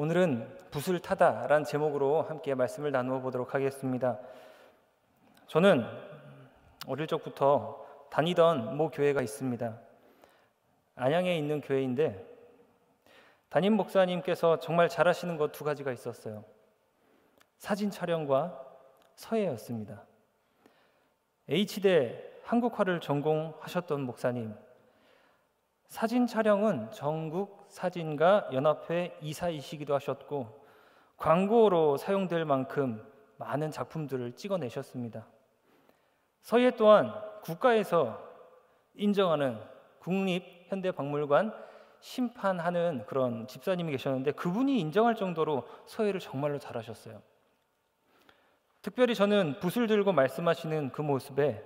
오늘은 붓을 타다라는 제목으로 함께 말씀을 나누어 보도록 하겠습니다. 저는 어릴 적부터 다니던 모 교회가 있습니다. 안양에 있는 교회인데 담임 목사님께서 정말 잘하시는 것 두 가지가 있었어요. 사진 촬영과 서예였습니다. H대 한국화를 전공하셨던 목사님, 사진 촬영은 전국 사진가 연합회 이사이시기도 하셨고 광고로 사용될 만큼 많은 작품들을 찍어내셨습니다. 서예 또한 국가에서 인정하는 국립현대박물관 심판하는 그런 집사님이 계셨는데 그분이 인정할 정도로 서예를 정말로 잘하셨어요. 특별히 저는 붓을 들고 말씀하시는 그 모습에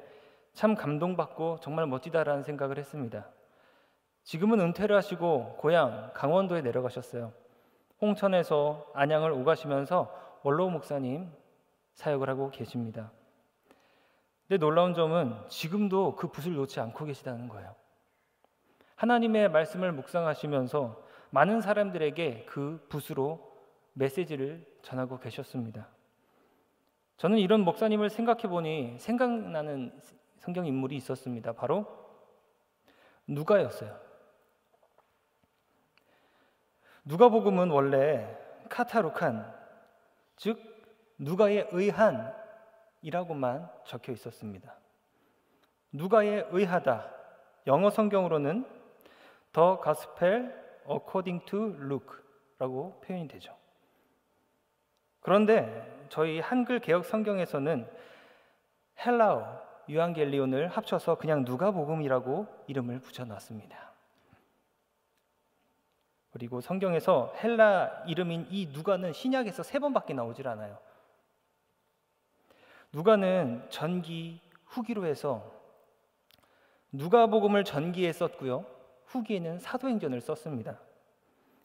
참 감동받고 정말 멋지다라는 생각을 했습니다. 지금은 은퇴를 하시고 고향 강원도에 내려가셨어요. 홍천에서 안양을 오가시면서 원로 목사님 사역을 하고 계십니다. 근데 놀라운 점은 지금도 그 붓을 놓지 않고 계시다는 거예요. 하나님의 말씀을 묵상하시면서 많은 사람들에게 그 붓으로 메시지를 전하고 계셨습니다. 저는 이런 목사님을 생각해 보니 생각나는 성경 인물이 있었습니다. 바로 누가였어요. 누가복음은 원래 카타루칸, 즉 누가에 의한이라고만 적혀 있었습니다. 누가에 의하다, 영어 성경으로는 The Gospel According to Luke라고 표현이 되죠. 그런데 저희 한글 개역 성경에서는 헬라어 유앙겔리온을 합쳐서 그냥 누가복음이라고 이름을 붙여놨습니다. 그리고 성경에서 헬라 이름인 이 누가는 신약에서 3번밖에 나오질 않아요. 누가는 전기, 후기로 해서 누가복음을 전기에 썼고요, 후기에는 사도행전을 썼습니다.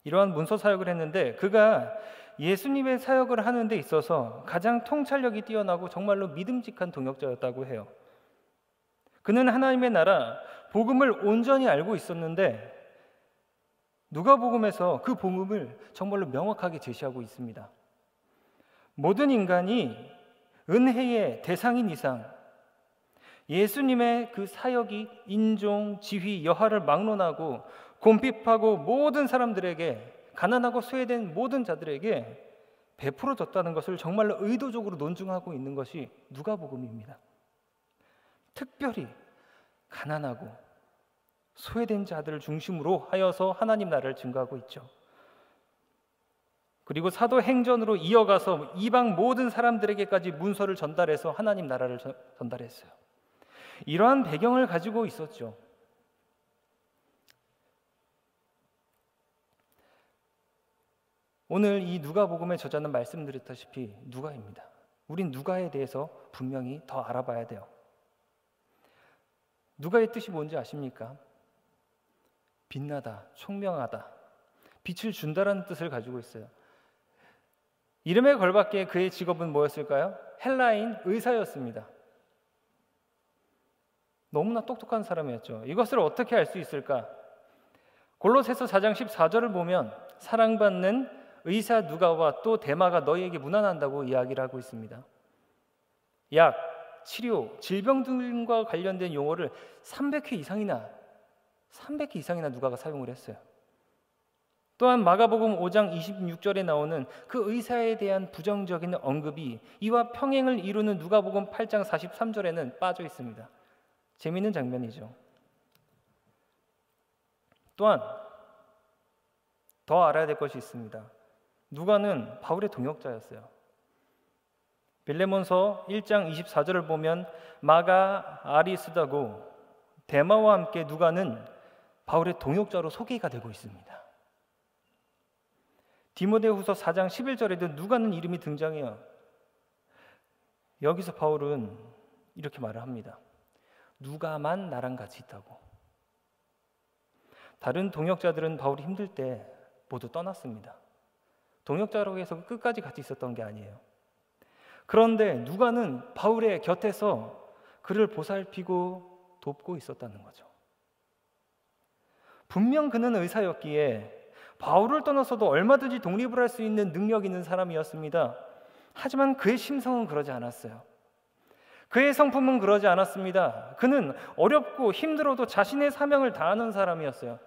이러한 문서 사역을 했는데 그가 예수님의 사역을 하는 데 있어서 가장 통찰력이 뛰어나고 정말로 믿음직한 동역자였다고 해요. 그는 하나님의 나라, 복음을 온전히 알고 있었는데 누가복음에서 그 복음을 정말로 명확하게 제시하고 있습니다. 모든 인간이 은혜의 대상인 이상 예수님의 그 사역이 인종, 지위, 여하를 막론하고 곰핍하고 모든 사람들에게, 가난하고 소외된 모든 자들에게 베풀어졌다는 것을 정말로 의도적으로 논증하고 있는 것이 누가복음입니다. 특별히 가난하고 소외된 자들을 중심으로 하여서 하나님 나라를 증거하고 있죠. 그리고 사도행전으로 이어가서 이방 모든 사람들에게까지 문서를 전달해서 하나님 나라를 전달했어요. 이러한 배경을 가지고 있었죠. 오늘 이 누가복음의 저자는 말씀드렸다시피 누가입니다. 우린 누가에 대해서 분명히 더 알아봐야 돼요. 누가의 뜻이 뭔지 아십니까? 빛나다, 총명하다, 빛을 준다라는 뜻을 가지고 있어요. 이름에 걸맞게 그의 직업은 뭐였을까요? 헬라인 의사였습니다. 너무나 똑똑한 사람이었죠. 이것을 어떻게 알 수 있을까? 골로새서 4장 14절을 보면 사랑받는 의사 누가와 또 데마가 너희에게 문안한다고 이야기를 하고 있습니다. 약, 치료, 질병 등과 관련된 용어를 300회 이상이나 누가가 사용을 했어요. 또한 마가복음 5장 26절에 나오는 그 의사에 대한 부정적인 언급이 이와 평행을 이루는 누가복음 8장 43절에는 빠져 있습니다. 재미있는 장면이죠. 또한 더 알아야 될 것이 있습니다. 누가는 바울의 동역자였어요. 빌레몬서 1장 24절을 보면 마가 아리스다고 데마와 함께 누가는 바울의 동역자로 소개가 되고 있습니다. 디모데후서 4장 11절에도 누가는 이름이 등장해요. 여기서 바울은 이렇게 말을 합니다. 누가만 나랑 같이 있다고. 다른 동역자들은 바울이 힘들 때 모두 떠났습니다. 동역자라고 해서 끝까지 같이 있었던 게 아니에요. 그런데 누가는 바울의 곁에서 그를 보살피고 돕고 있었다는 거죠. 분명 그는 의사였기에 바울을 떠나서도 얼마든지 독립을 할 수 있는 능력 있는 사람이었습니다. 하지만 그의 심성은 그러지 않았어요. 그의 성품은 그러지 않았습니다. 그는 어렵고 힘들어도 자신의 사명을 다하는 사람이었어요.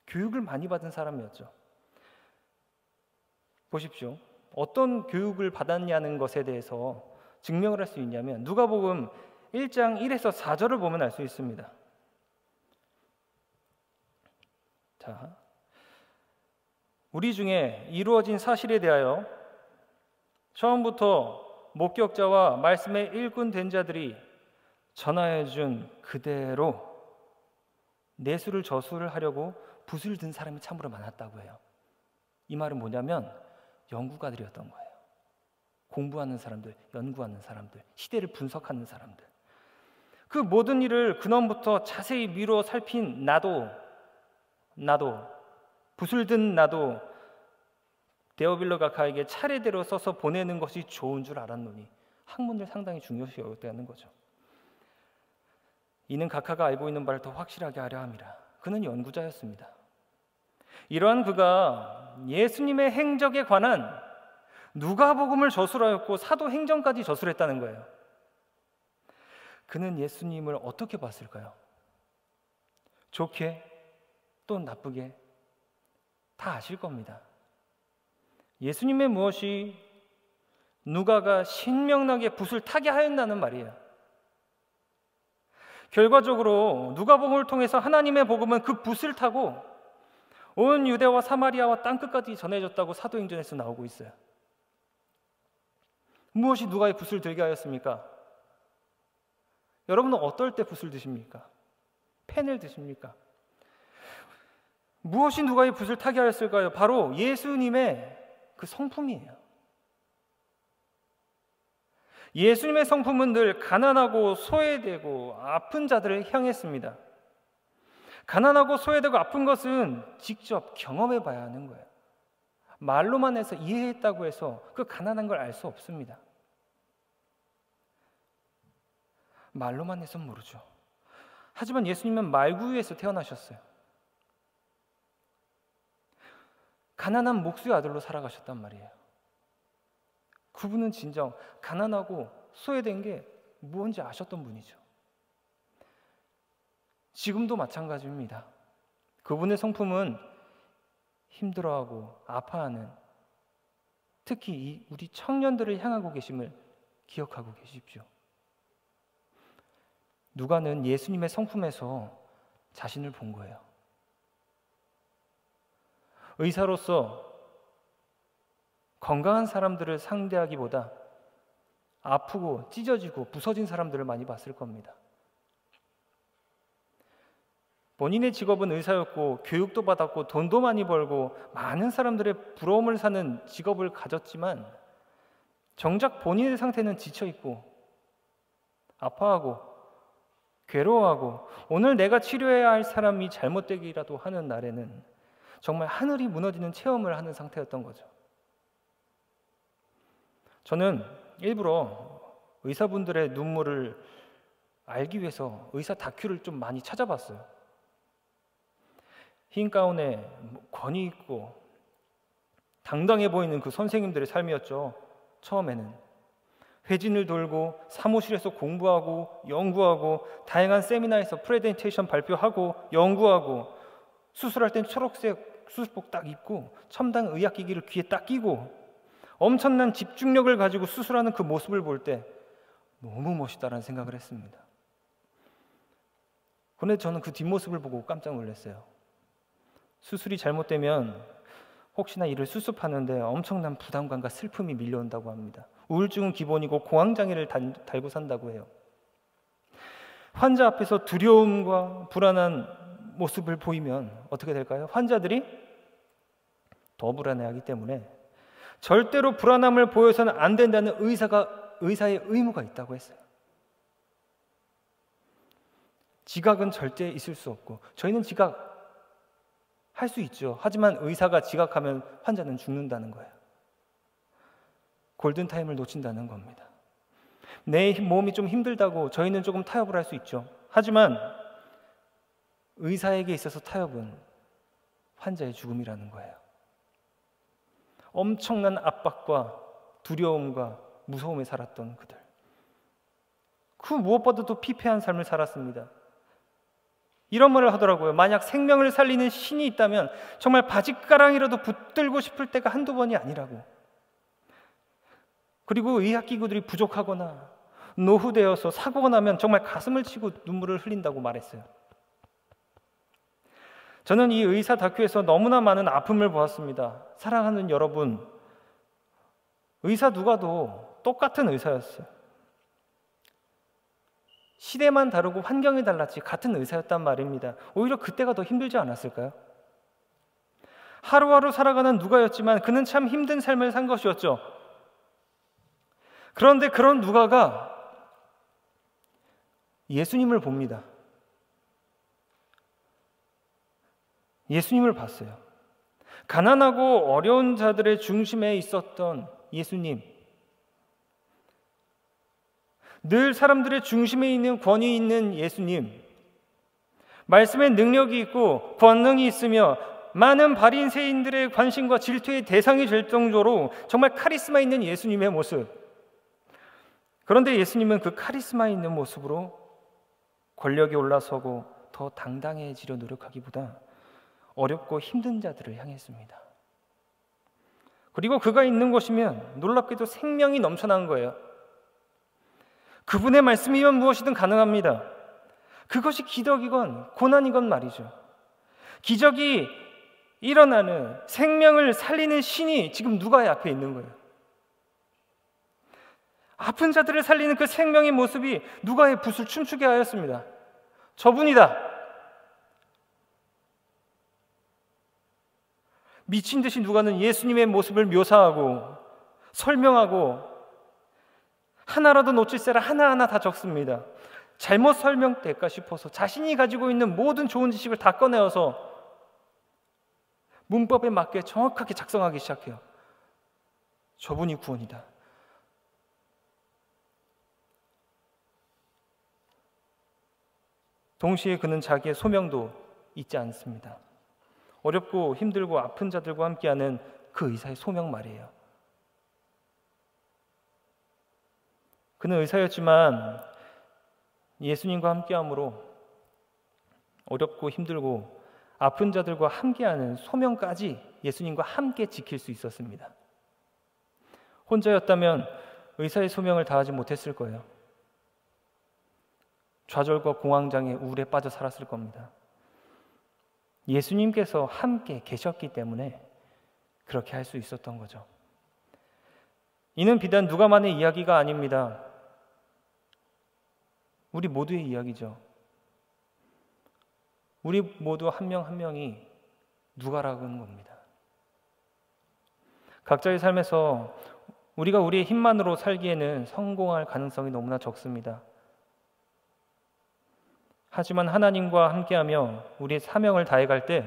교육을 많이 받은 사람이었죠. 보십시오. 어떤 교육을 받았냐는 것에 대해서 증명을 할 수 있냐면 누가복음 1장 1에서 4절을 보면 알 수 있습니다. 자, 우리 중에 이루어진 사실에 대하여 처음부터 목격자와 말씀의 일꾼 된 자들이 전하여 준 그대로 내수를 저수를 하려고 붓을 든 사람이 참으로 많았다고 해요. 이 말은 뭐냐면 연구가들이었던 거예요. 공부하는 사람들, 연구하는 사람들, 시대를 분석하는 사람들. 그 모든 일을 근원부터 자세히 미루어 살핀 나도 붓을 든 나도 데오빌로 가카에게 차례대로 써서 보내는 것이 좋은 줄 알았노니 학문을 상당히 중요시 여겼다는 거죠. 이는 가카가 알고 있는 바를 더 확실하게 하려 함이라. 그는 연구자였습니다. 이러한 그가 예수님의 행적에 관한 누가복음을 저술하였고 사도행전까지 저술했다는 거예요. 그는 예수님을 어떻게 봤을까요? 좋게 또 나쁘게 다 아실 겁니다. 예수님의 무엇이 누가가 신명나게 붓을 타게 하였다는 말이에요. 결과적으로 누가복음을 통해서 하나님의 복음은 그 붓을 타고 온 유대와 사마리아와 땅끝까지 전해졌다고 사도행전에서 나오고 있어요. 무엇이 누가의 붓을 들게 하였습니까? 여러분은 어떨 때 붓을 드십니까? 펜을 드십니까? 무엇이 누가의 붓을 타게 하였을까요? 바로 예수님의 그 성품이에요. 예수님의 성품은 늘 가난하고 소외되고 아픈 자들을 향했습니다. 가난하고 소외되고 아픈 것은 직접 경험해 봐야 하는 거예요. 말로만 해서 이해했다고 해서 그 가난한 걸 알 수 없습니다. 말로만 해서 모르죠. 하지만 예수님은 말구유에서 태어나셨어요. 가난한 목수의 아들로 살아가셨단 말이에요. 그분은 진정 가난하고 소외된 게 무엇인지 아셨던 분이죠. 지금도 마찬가지입니다. 그분의 성품은 힘들어하고 아파하는, 특히 우리 청년들을 향하고 계심을 기억하고 계십시오. 누가는 예수님의 성품에서 자신을 본 거예요. 의사로서 건강한 사람들을 상대하기보다 아프고 찢어지고 부서진 사람들을 많이 봤을 겁니다. 본인의 직업은 의사였고 교육도 받았고 돈도 많이 벌고 많은 사람들의 부러움을 사는 직업을 가졌지만 정작 본인의 상태는 지쳐있고 아파하고 괴로워하고 오늘 내가 치료해야 할 사람이 잘못되기라도 하는 날에는 정말 하늘이 무너지는 체험을 하는 상태였던 거죠. 저는 일부러 의사분들의 눈물을 알기 위해서 의사 다큐를 좀 많이 찾아봤어요. 흰 가운에 권위 있고 당당해 보이는 그 선생님들의 삶이었죠. 처음에는 회진을 돌고 사무실에서 공부하고 연구하고 다양한 세미나에서 프레젠테이션 발표하고 연구하고 수술할 땐 초록색 수술복 딱 입고 첨단 의학기기를 귀에 딱 끼고 엄청난 집중력을 가지고 수술하는 그 모습을 볼 때 너무 멋있다라는 생각을 했습니다. 그런데 저는 그 뒷모습을 보고 깜짝 놀랐어요. 수술이 잘못되면 혹시나 이를 수습하는데 엄청난 부담감과 슬픔이 밀려온다고 합니다. 우울증은 기본이고 공황장애를 달고 산다고 해요. 환자 앞에서 두려움과 불안한 모습을 보이면 어떻게 될까요? 환자들이 더 불안해하기 때문에 절대로 불안함을 보여서는 안 된다는 의사의 의무가 있다고 했어요. 지각은 절대 있을 수 없고 저희는 지각할 수 있죠. 하지만 의사가 지각하면 환자는 죽는다는 거예요. 골든타임을 놓친다는 겁니다. 내 몸이 좀 힘들다고 저희는 조금 타협을 할 수 있죠. 하지만 의사에게 있어서 타협은 환자의 죽음이라는 거예요. 엄청난 압박과 두려움과 무서움에 살았던 그들, 그 무엇보다도 피폐한 삶을 살았습니다. 이런 말을 하더라고요. 만약 생명을 살리는 신이 있다면 정말 바짓가랑이라도 붙들고 싶을 때가 한두 번이 아니라고. 그리고 의학기구들이 부족하거나 노후되어서 사고가 나면 정말 가슴을 치고 눈물을 흘린다고 말했어요. 저는 이 의사 다큐에서 너무나 많은 아픔을 보았습니다. 사랑하는 여러분, 의사 누가도 똑같은 의사였어요. 시대만 다르고 환경이 달랐지 같은 의사였단 말입니다. 오히려 그때가 더 힘들지 않았을까요? 하루하루 살아가는 누가였지만 그는 참 힘든 삶을 산 것이었죠. 그런데 그런 누가가 예수님을 봅니다. 예수님을 봤어요. 가난하고 어려운 자들의 중심에 있었던 예수님, 늘 사람들의 중심에 있는 권위 있는 예수님, 말씀에 능력이 있고 권능이 있으며 많은 바리새인들의 관심과 질투의 대상이 될 정도로 정말 카리스마 있는 예수님의 모습. 그런데 예수님은 그 카리스마 있는 모습으로 권력에 올라서고 더 당당해지려 노력하기보다 어렵고 힘든 자들을 향했습니다. 그리고 그가 있는 곳이면 놀랍게도 생명이 넘쳐난 거예요. 그분의 말씀이면 무엇이든 가능합니다. 그것이 기적이건 고난이건 말이죠. 기적이 일어나는, 생명을 살리는 신이 지금 누가의 앞에 있는 거예요. 아픈 자들을 살리는 그 생명의 모습이 누가의 붓을 춤추게 하였습니다. 저분이다. 미친 듯이 누가는 예수님의 모습을 묘사하고 설명하고 하나라도 놓칠세라 하나하나 다 적습니다. 잘못 설명될까 싶어서 자신이 가지고 있는 모든 좋은 지식을 다 꺼내어서 문법에 맞게 정확하게 작성하기 시작해요. 저분이 구원이다. 동시에 그는 자기의 소명도 잊지 않습니다. 어렵고 힘들고 아픈 자들과 함께하는 그 의사의 소명 말이에요. 그는 의사였지만 예수님과 함께함으로 어렵고 힘들고 아픈 자들과 함께하는 소명까지 예수님과 함께 지킬 수 있었습니다. 혼자였다면 의사의 소명을 다하지 못했을 거예요. 좌절과 공황장애, 우울에 빠져 살았을 겁니다. 예수님께서 함께 계셨기 때문에 그렇게 할 수 있었던 거죠. 이는 비단 누가만의 이야기가 아닙니다. 우리 모두의 이야기죠. 우리 모두 한 명 한 명이 누가라는 겁니다. 각자의 삶에서 우리가 우리의 힘만으로 살기에는 성공할 가능성이 너무나 적습니다. 하지만 하나님과 함께하며 우리의 사명을 다해갈 때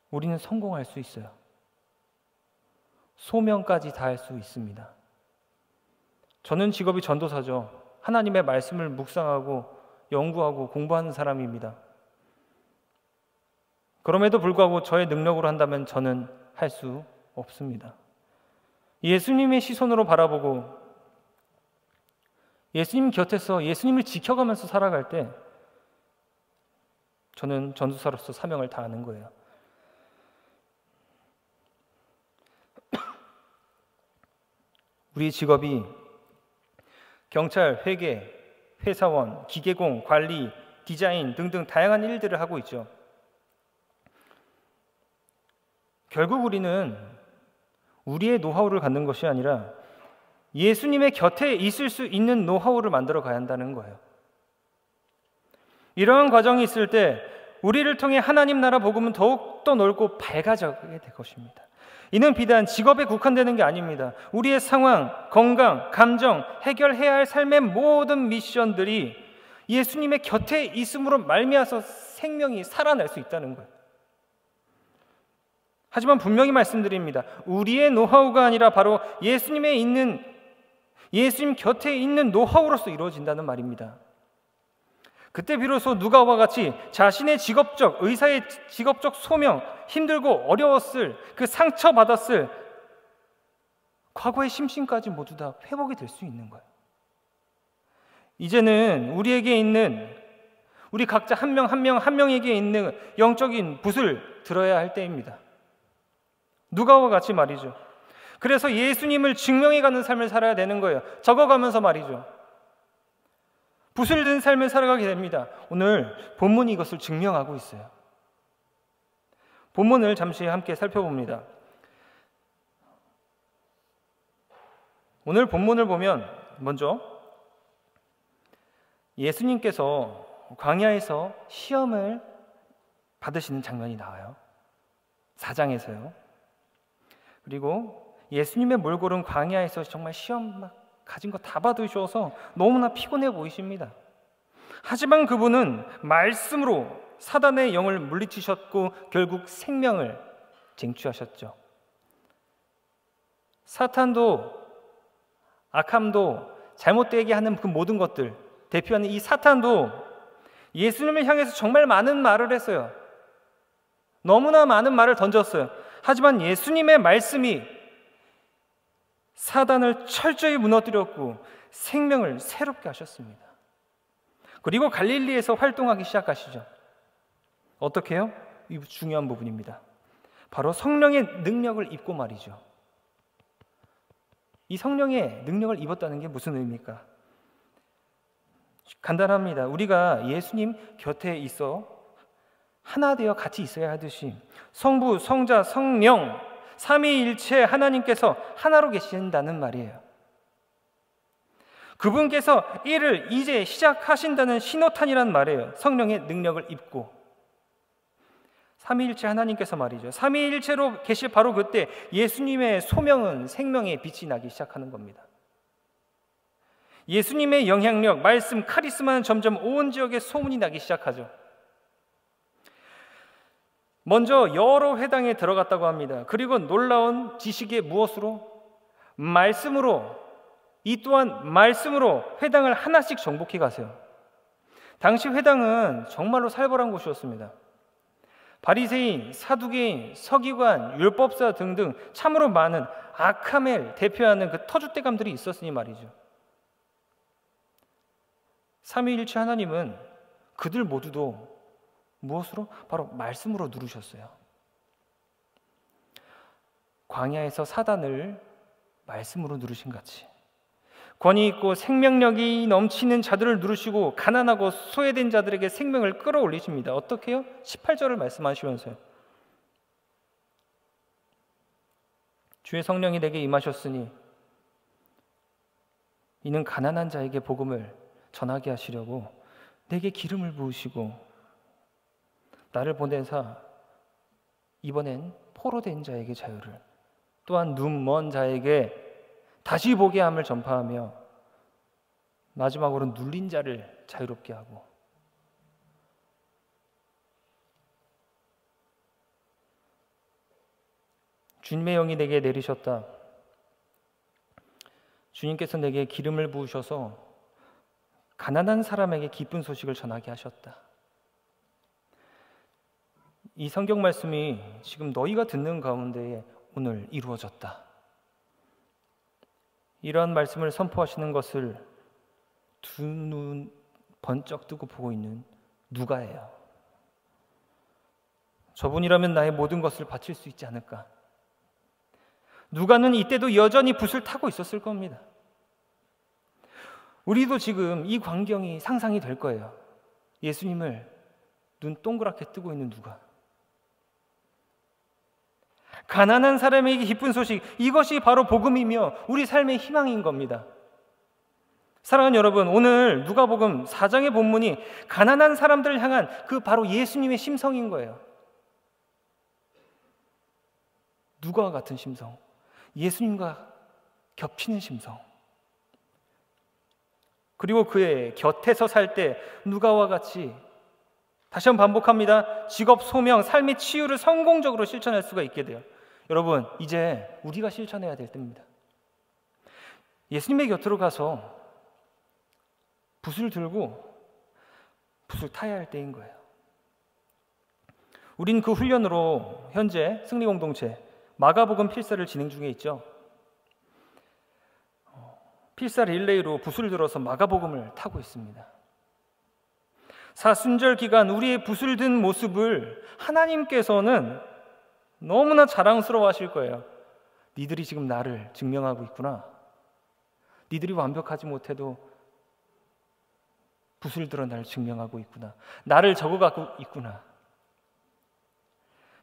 우리는 성공할 수 있어요. 소명까지 다할 수 있습니다. 저는 직업이 전도사죠. 하나님의 말씀을 묵상하고 연구하고 공부하는 사람입니다. 그럼에도 불구하고 저의 능력으로 한다면 저는 할 수 없습니다. 예수님의 시선으로 바라보고 예수님 곁에서 예수님을 지켜가면서 살아갈 때 저는 전도사로서 사명을 다하는 거예요. 우리 직업이 경찰, 회계, 회사원, 기계공, 관리, 디자인 등등 다양한 일들을 하고 있죠. 결국 우리는 우리의 노하우를 갖는 것이 아니라 예수님의 곁에 있을 수 있는 노하우를 만들어 가야 한다는 거예요. 이러한 과정이 있을 때 우리를 통해 하나님 나라 복음은 더욱더 넓고 밝아지게 될 것입니다. 이는 비단 직업에 국한되는 게 아닙니다. 우리의 상황, 건강, 감정, 해결해야 할 삶의 모든 미션들이 예수님의 곁에 있음으로 말미암아서 생명이 살아날 수 있다는 거예요. 하지만 분명히 말씀드립니다. 우리의 노하우가 아니라 바로 예수님 곁에 있는 노하우로서 이루어진다는 말입니다. 그때 비로소 누가와 같이 자신의 의사의 직업적 소명, 힘들고 어려웠을 그 상처받았을 과거의 심신까지 모두 다 회복이 될 수 있는 거예요. 이제는 우리 각자 한 명에게 있는 영적인 붓을 들어야 할 때입니다. 누가와 같이 말이죠. 그래서 예수님을 증명해가는 삶을 살아야 되는 거예요. 적어가면서 말이죠. 붓을 든 삶을 살아가게 됩니다. 오늘 본문이 이것을 증명하고 있어요. 본문을 잠시 함께 살펴봅니다. 오늘 본문을 보면 먼저 예수님께서 광야에서 시험을 받으시는 장면이 나와요. 4장에서요. 그리고 예수님의 몰골은 광야에서 정말 시험 막 가진 거 다 받으셔서 너무나 피곤해 보이십니다. 하지만 그분은 말씀으로 사단의 영을 물리치셨고 결국 생명을 쟁취하셨죠. 사탄도 악함도 잘못되게 하는 그 모든 것들 대표하는 이 사탄도 예수님을 향해서 정말 많은 말을 했어요. 너무나 많은 말을 던졌어요. 하지만 예수님의 말씀이 사단을 철저히 무너뜨렸고 생명을 새롭게 하셨습니다. 그리고 갈릴리에서 활동하기 시작하시죠. 어떻게 해요? 이 중요한 부분입니다. 바로 성령의 능력을 입고 말이죠. 이 성령의 능력을 입었다는 게 무슨 의미입니까? 간단합니다. 우리가 예수님 곁에 있어 하나 되어 같이 있어야 하듯이 성부, 성자, 성령 삼위일체 하나님께서 하나로 계신다는 말이에요. 그분께서 일을 이제 시작하신다는 신호탄이란 말이에요. 성령의 능력을 입고 삼위일체 하나님께서 말이죠. 삼위일체로 계실 바로 그때 예수님의 소명은 생명의 빛이 나기 시작하는 겁니다. 예수님의 영향력, 말씀, 카리스마는 점점 온 지역에 소문이 나기 시작하죠. 먼저 여러 회당에 들어갔다고 합니다. 그리고 놀라운 지식의 무엇으로? 말씀으로, 이 또한 말씀으로 회당을 하나씩 정복해 가세요. 당시 회당은 정말로 살벌한 곳이었습니다. 바리새인, 사두개인, 서기관, 율법사 등등 참으로 많은 악함을 대표하는 그 터줏대감들이 있었으니 말이죠. 삼위일체 하나님은 그들 모두도 무엇으로? 바로 말씀으로 누르셨어요. 광야에서 사단을 말씀으로 누르신 같이 권위 있고 생명력이 넘치는 자들을 누르시고 가난하고 소외된 자들에게 생명을 끌어올리십니다. 어떻게 해요? 18절을 말씀하시면서요. 주의 성령이 내게 임하셨으니 이는 가난한 자에게 복음을 전하게 하시려고 내게 기름을 부으시고 나를 보내사 이번엔 포로된 자에게 자유를 또한 눈 먼 자에게 다시 보게 함을 전파하며 마지막으로 눌린 자를 자유롭게 하고 주님의 영이 내게 내리셨다. 주님께서 내게 기름을 부으셔서 가난한 사람에게 기쁜 소식을 전하게 하셨다. 이 성경 말씀이 지금 너희가 듣는 가운데에 오늘 이루어졌다. 이러한 말씀을 선포하시는 것을 두 눈 번쩍 뜨고 보고 있는 누가예요. 저분이라면 나의 모든 것을 바칠 수 있지 않을까? 누가는 이때도 여전히 붓을 타고 있었을 겁니다. 우리도 지금 이 광경이 상상이 될 거예요. 예수님을 눈 동그랗게 뜨고 있는 누가. 가난한 사람에게 기쁜 소식, 이것이 바로 복음이며 우리 삶의 희망인 겁니다. 사랑하는 여러분, 오늘 누가복음 4장의 본문이 가난한 사람들을 향한 그 바로 예수님의 심성인 거예요. 누가와 같은 심성, 예수님과 겹치는 심성. 그리고 그의 곁에서 살 때 누가와 같이 다시 한번 반복합니다. 직업, 소명, 삶의 치유를 성공적으로 실천할 수가 있게 돼요. 여러분, 이제 우리가 실천해야 될 때입니다. 예수님의 곁으로 가서 붓을 들고 붓을 타야 할 때인 거예요. 우린 그 훈련으로 현재 승리공동체 마가복음 필사를 진행 중에 있죠. 필사 릴레이로 붓을 들어서 마가복음을 타고 있습니다. 사순절 기간 우리의 붓을 든 모습을 하나님께서는 너무나 자랑스러워 하실 거예요. 니들이 지금 나를 증명하고 있구나. 니들이 완벽하지 못해도 붓을 들어 나를 증명하고 있구나. 나를 적어가고 있구나.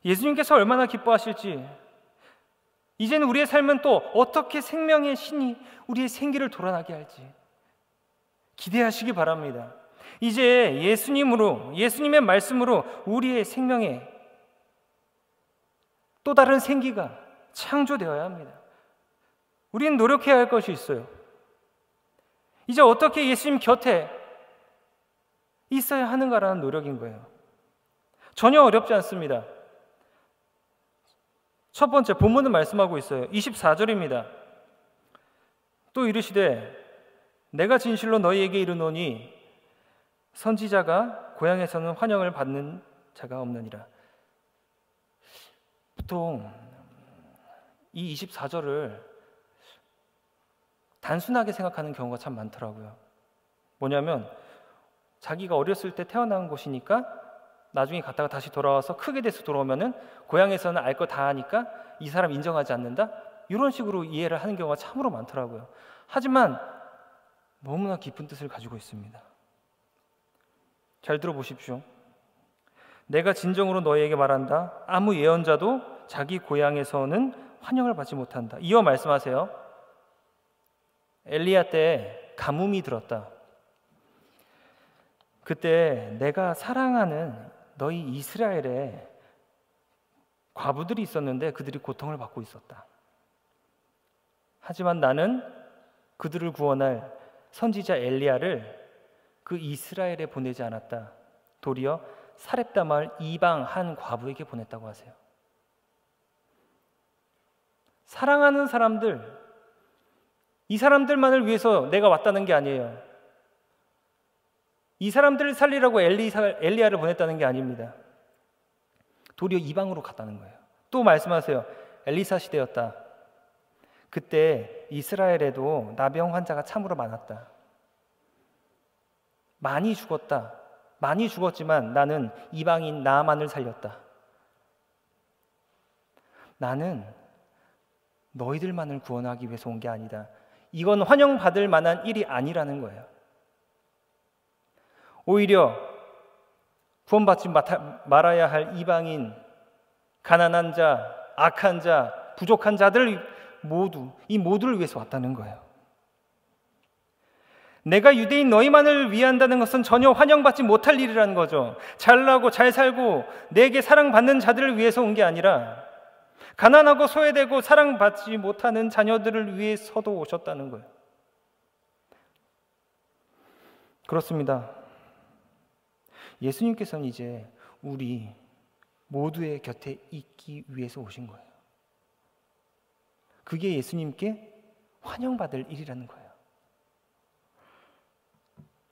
예수님께서 얼마나 기뻐하실지, 이제는 우리의 삶은 또 어떻게 생명의 신이 우리의 생기를 돌아나게 할지 기대하시기 바랍니다. 이제 예수님의 말씀으로 우리의 생명에 또 다른 생기가 창조되어야 합니다. 우리는 노력해야 할 것이 있어요. 이제 어떻게 예수님 곁에 있어야 하는가라는 노력인 거예요. 전혀 어렵지 않습니다. 첫 번째, 본문은 말씀하고 있어요. 24절입니다. 또 이르시되 내가 진실로 너희에게 이르노니 선지자가 고향에서는 환영을 받는 자가 없느니라. 보통 이 24절을 단순하게 생각하는 경우가 참 많더라고요. 뭐냐면 자기가 어렸을 때 태어난 곳이니까 나중에 갔다가 다시 돌아와서 크게 돼서 돌아오면은 고향에서는 알 거 다 아니까 이 사람 인정하지 않는다? 이런 식으로 이해를 하는 경우가 참으로 많더라고요. 하지만 너무나 깊은 뜻을 가지고 있습니다. 잘 들어보십시오. 내가 진정으로 너희에게 말한다. 아무 예언자도 자기 고향에서는 환영을 받지 못한다. 이어 말씀하세요. 엘리야 때 가뭄이 들었다. 그때 내가 사랑하는 너희 이스라엘에 과부들이 있었는데 그들이 고통을 받고 있었다. 하지만 나는 그들을 구원할 선지자 엘리야를 그 이스라엘에 보내지 않았다. 도리어 사렙다 마을 이방 한 과부에게 보냈다고 하세요. 사랑하는 사람들, 이 사람들만을 위해서 내가 왔다는 게 아니에요. 이 사람들을 살리라고 엘리야를 보냈다는 게 아닙니다. 도리어 이방으로 갔다는 거예요. 또 말씀하세요. 엘리사 시대였다. 그때 이스라엘에도 나병 환자가 참으로 많았다. 많이 죽었다. 많이 죽었지만 나는 이방인 나만을 살렸다. 나는 너희들만을 구원하기 위해서 온 게 아니다. 이건 환영받을 만한 일이 아니라는 거예요. 오히려 구원받지 말아야 할 이방인, 가난한 자, 악한 자, 부족한 자들 이 모두를 위해서 왔다는 거예요. 내가 유대인 너희만을 위한다는 것은 전혀 환영받지 못할 일이라는 거죠. 잘나고 잘 살고 내게 사랑받는 자들을 위해서 온 게 아니라 가난하고 소외되고 사랑받지 못하는 자녀들을 위해서도 오셨다는 거예요. 그렇습니다. 예수님께서는 이제 우리 모두의 곁에 있기 위해서 오신 거예요. 그게 예수님께 환영받을 일이라는 거예요.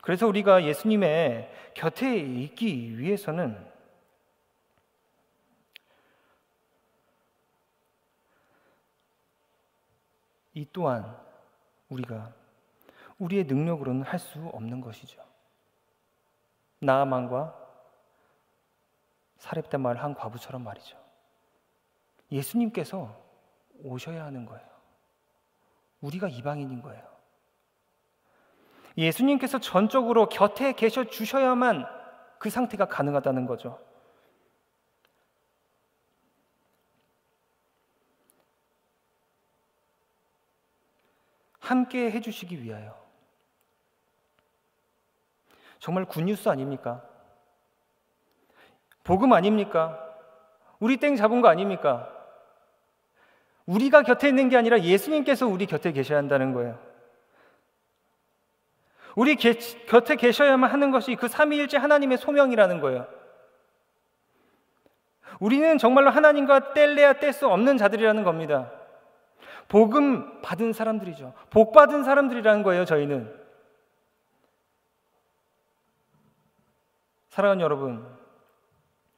그래서 우리가 예수님의 곁에 있기 위해서는 이 또한 우리가 우리의 능력으로는 할 수 없는 것이죠. 나아만과 사렙다 마을 한 과부처럼 말이죠. 예수님께서 오셔야 하는 거예요. 우리가 이방인인 거예요. 예수님께서 전적으로 곁에 계셔 주셔야만 그 상태가 가능하다는 거죠. 함께 해주시기 위하여. 정말 굿뉴스 아닙니까? 복음 아닙니까? 우리 땡 잡은 거 아닙니까? 우리가 곁에 있는 게 아니라 예수님께서 우리 곁에 계셔야 한다는 거예요. 우리 곁에 계셔야만 하는 것이 그 삼위일체 하나님의 소명이라는 거예요. 우리는 정말로 하나님과 뗄래야 뗄 수 없는 자들이라는 겁니다. 복음 받은 사람들이죠. 복 받은 사람들이라는 거예요. 저희는 사랑하는 여러분,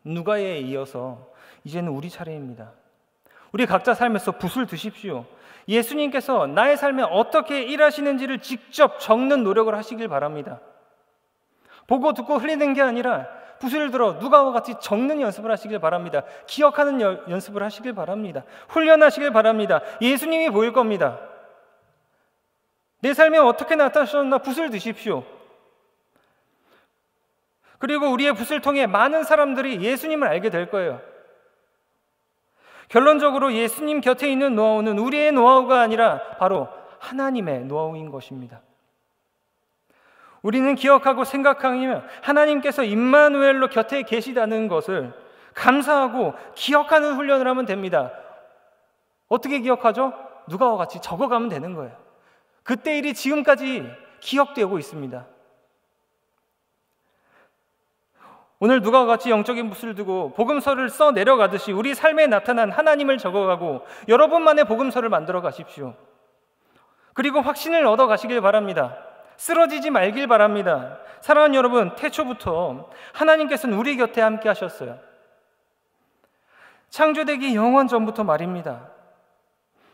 누가에 이어서 이제는 우리 차례입니다. 우리 각자 삶에서 붓을 드십시오. 예수님께서 나의 삶에 어떻게 일하시는지를 직접 적는 노력을 하시길 바랍니다. 보고 듣고 흘리는 게 아니라 붓을 들어 누가와 같이 적는 연습을 하시길 바랍니다. 기억하는 연습을 하시길 바랍니다. 훈련하시길 바랍니다. 예수님이 보일 겁니다. 내 삶에 어떻게 나타나셨나 붓을 드십시오. 그리고 우리의 붓을 통해 많은 사람들이 예수님을 알게 될 거예요. 결론적으로 예수님 곁에 있는 노하우는 우리의 노하우가 아니라 바로 하나님의 노하우인 것입니다. 우리는 기억하고 생각하며 하나님께서 임마누엘로 곁에 계시다는 것을 감사하고 기억하는 훈련을 하면 됩니다. 어떻게 기억하죠? 누가와 같이 적어가면 되는 거예요. 그때 일이 지금까지 기억되고 있습니다. 오늘 누가와 같이 영적인 붓을 두고 복음서를 써 내려가듯이 우리 삶에 나타난 하나님을 적어가고 여러분만의 복음서를 만들어 가십시오. 그리고 확신을 얻어 가시길 바랍니다. 쓰러지지 말길 바랍니다. 사랑하는 여러분, 태초부터 하나님께서는 우리 곁에 함께 하셨어요. 창조되기 영원 전부터 말입니다.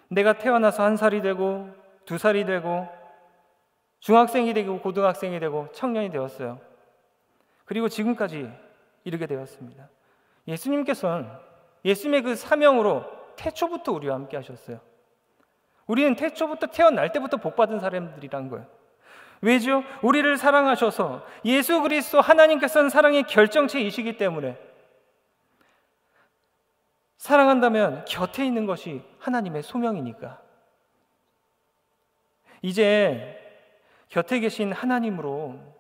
내가 태어나서 1살이 되고 2살이 되고 중학생이 되고 고등학생이 되고 청년이 되었어요. 그리고 지금까지 이르게 되었습니다. 예수님께서는 예수님의 그 사명으로 태초부터 우리와 함께 하셨어요. 우리는 태초부터 태어날 때부터 복받은 사람들이란 거예요. 왜죠? 우리를 사랑하셔서 예수 그리스도 하나님께서는 사랑의 결정체이시기 때문에 사랑한다면 곁에 있는 것이 하나님의 소명이니까 이제 곁에 계신 하나님으로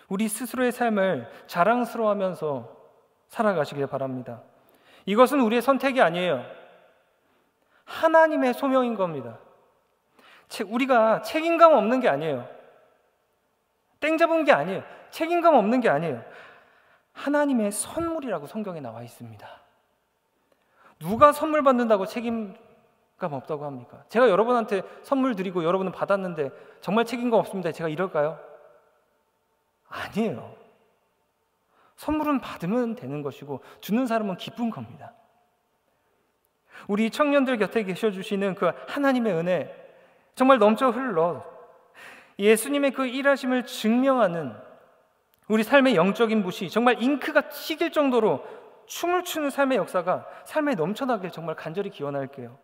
우리 스스로의 삶을 자랑스러워하면서 살아가시길 바랍니다. 이것은 우리의 선택이 아니에요. 하나님의 소명인 겁니다. 우리가 책임감 없는 게 아니에요. 땡 잡은 게 아니에요. 책임감 없는 게 아니에요. 하나님의 선물이라고 성경에 나와 있습니다. 누가 선물 받는다고 책임감 없다고 합니까? 제가 여러분한테 선물 드리고 여러분은 받았는데 정말 책임감 없습니다. 제가 이럴까요? 아니에요. 선물은 받으면 되는 것이고 주는 사람은 기쁜 겁니다. 우리 청년들 곁에 계셔주시는 그 하나님의 은혜 정말 넘쳐 흘러 예수님의 그 일하심을 증명하는 우리 삶의 영적인 붓이 정말 잉크가 튀길 정도로 춤을 추는 삶의 역사가 삶에 넘쳐나길 정말 간절히 기원할게요.